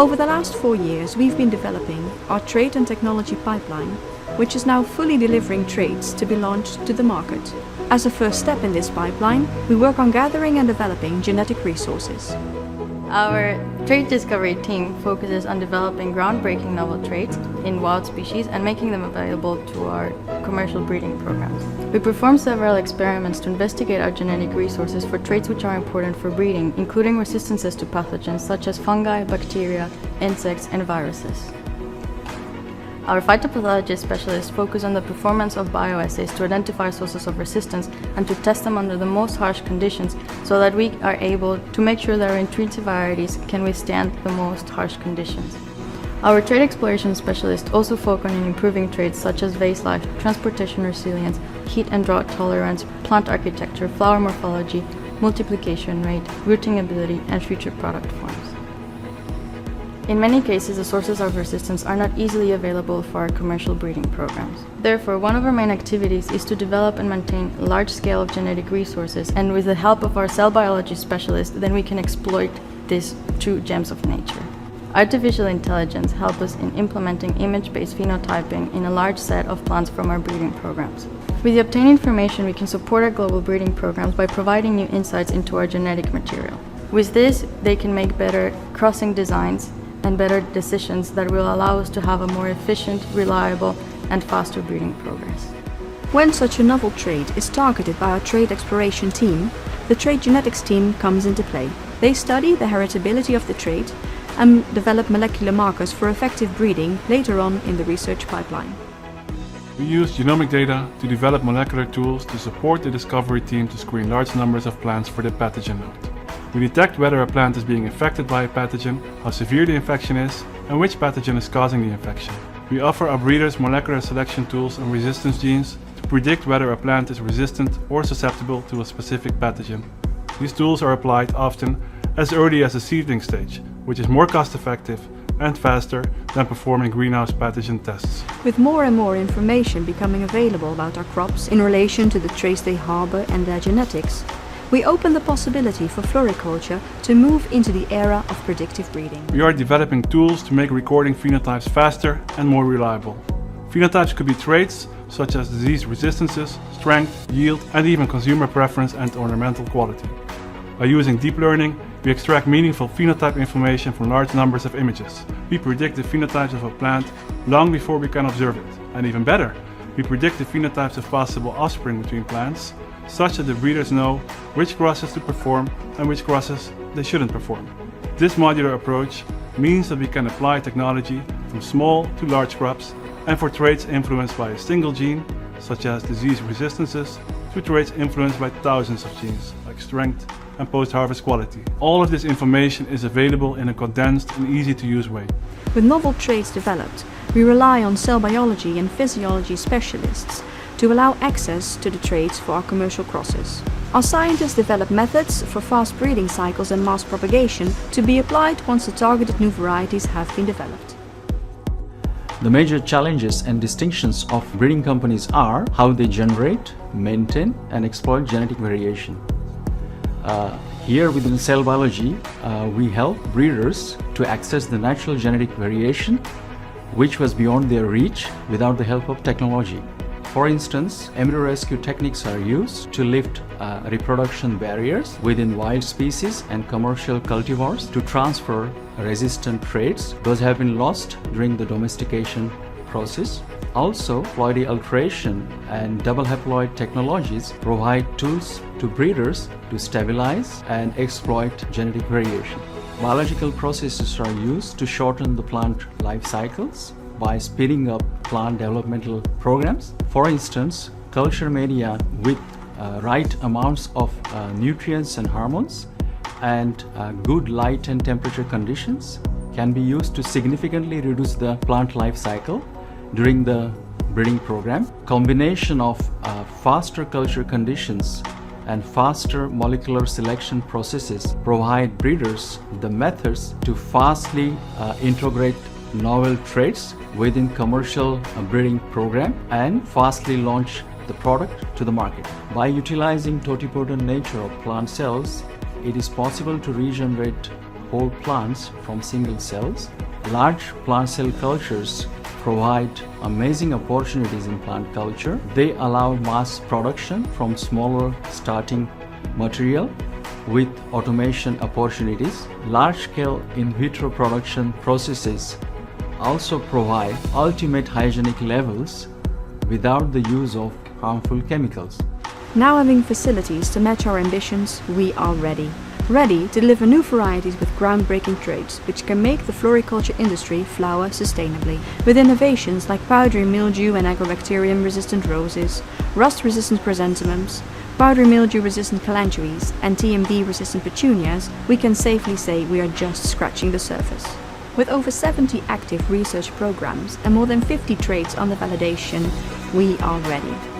Over the last 4 years, we've been developing our trait and technology pipeline, which is now fully delivering traits to be launched to the market. As a first step in this pipeline, we work on gathering and developing genetic resources. Our trait discovery team focuses on developing groundbreaking novel traits in wild species and making them available to our commercial breeding programs. We perform several experiments to investigate our genetic resources for traits which are important for breeding, including resistances to pathogens such as fungi, bacteria, insects, and viruses. Our phytopathology specialists focus on the performance of bioassays to identify sources of resistance and to test them under the most harsh conditions so that we are able to make sure that our INTRINSA varieties can withstand the most harsh conditions. Our trait exploration specialists also focus on improving traits such as vase life, transportation resilience, heat and drought tolerance, plant architecture, flower morphology, multiplication rate, rooting ability, and future product forms. In many cases, the sources of resistance are not easily available for our commercial breeding programs. Therefore, one of our main activities is to develop and maintain a large scale of genetic resources, and with the help of our cell biology specialists, then we can exploit these true gems of nature. Artificial intelligence helps us in implementing image-based phenotyping in a large set of plants from our breeding programs. With the obtained information, we can support our global breeding programs by providing new insights into our genetic material. With this, they can make better crossing designs and better decisions that will allow us to have a more efficient, reliable, and faster breeding progress. When such a novel trait is targeted by our trait exploration team, the trait genetics team comes into play. They study the heritability of the trait and develop molecular markers for effective breeding later on in the research pipeline. We use genomic data to develop molecular tools to support the discovery team to screen large numbers of plants for the pathogen node. We detect whether a plant is being infected by a pathogen, how severe the infection is, and which pathogen is causing the infection. We offer our breeders molecular selection tools and resistance genes to predict whether a plant is resistant or susceptible to a specific pathogen. These tools are applied often as early as the seedling stage, which is more cost-effective and faster than performing greenhouse pathogen tests. With more and more information becoming available about our crops in relation to the traits they harbor and their genetics, we open the possibility for floriculture to move into the era of predictive breeding. We are developing tools to make recording phenotypes faster and more reliable. Phenotypes could be traits such as disease resistances, strength, yield, and even consumer preference and ornamental quality. By using deep learning, we extract meaningful phenotype information from large numbers of images. We predict the phenotypes of a plant long before we can observe it. And even better, we predict the phenotypes of possible offspring between plants, such that the breeders know which crosses to perform and which crosses they shouldn't perform. This modular approach means that we can apply technology from small to large crops and for traits influenced by a single gene, such as disease resistances, to traits influenced by thousands of genes, like strength and post-harvest quality. All of this information is available in a condensed and easy-to-use way. With novel traits developed, we rely on cell biology and physiology specialists to allow access to the traits for our commercial crosses. Our scientists develop methods for fast breeding cycles and mass propagation to be applied once the targeted new varieties have been developed. The major challenges and distinctions of breeding companies are how they generate, maintain, and exploit genetic variation. Here within cell biology, we help breeders to access the natural genetic variation which was beyond their reach without the help of technology. For instance, embryo rescue techniques are used to lift reproduction barriers within wild species and commercial cultivars to transfer resistant traits. Those have been lost during the domestication process. Also, haploid alteration and double haploid technologies provide tools to breeders to stabilize and exploit genetic variation. Biological processes are used to shorten the plant life cycles by speeding up plant developmental programs. For instance, culture media with right amounts of nutrients and hormones and good light and temperature conditions can be used to significantly reduce the plant life cycle during the breeding program. Combination of faster culture conditions and faster molecular selection processes provide breeders the methods to fastly integrate novel traits within commercial breeding program and fastly launch the product to the market. By utilizing totipotent nature of plant cells, it is possible to regenerate whole plants from single cells. Large plant cell cultures provide amazing opportunities in plant culture. They allow mass production from smaller starting material with automation opportunities. Large-scale in vitro production processes also provide ultimate hygienic levels without the use of harmful chemicals. Now having facilities to match our ambitions, we are ready. Ready to deliver new varieties with groundbreaking traits, which can make the floriculture industry flower sustainably. With innovations like powdery mildew and agrobacterium-resistant roses, rust-resistant chrysanthemums, powdery mildew-resistant calanchoes, and TMV-resistant petunias, we can safely say we are just scratching the surface. With over 70 active research programs and more than 50 traits under validation, we are ready.